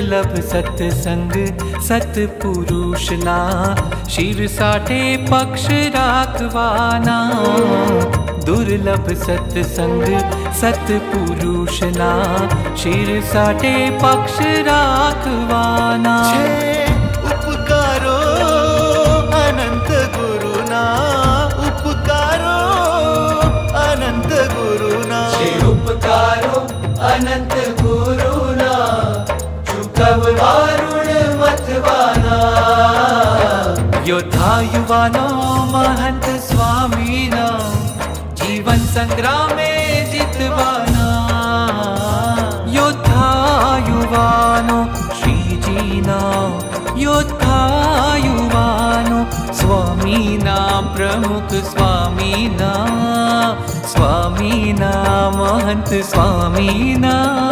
दुर्लभ सत्संग सत्पुरुषना शिर साठे पक्ष राखवाना दुर्लभ सत्संग सत्पुरुषना शिर साठे पक्ष राखवाना उपकारो अनंत गुरुना उपकारो अनंत गुरुना उपकारो अनंत गुरुना चुकववा ऋण मथवाना योद्धा युवानो महंत स्वामीना जीवन संग्रामे जितवाना योद्धा युवानो श्रीजीना योद्धा युवानो स्वामीना प्रमुख स्वामीना स्वामीना महंत स्वामीना।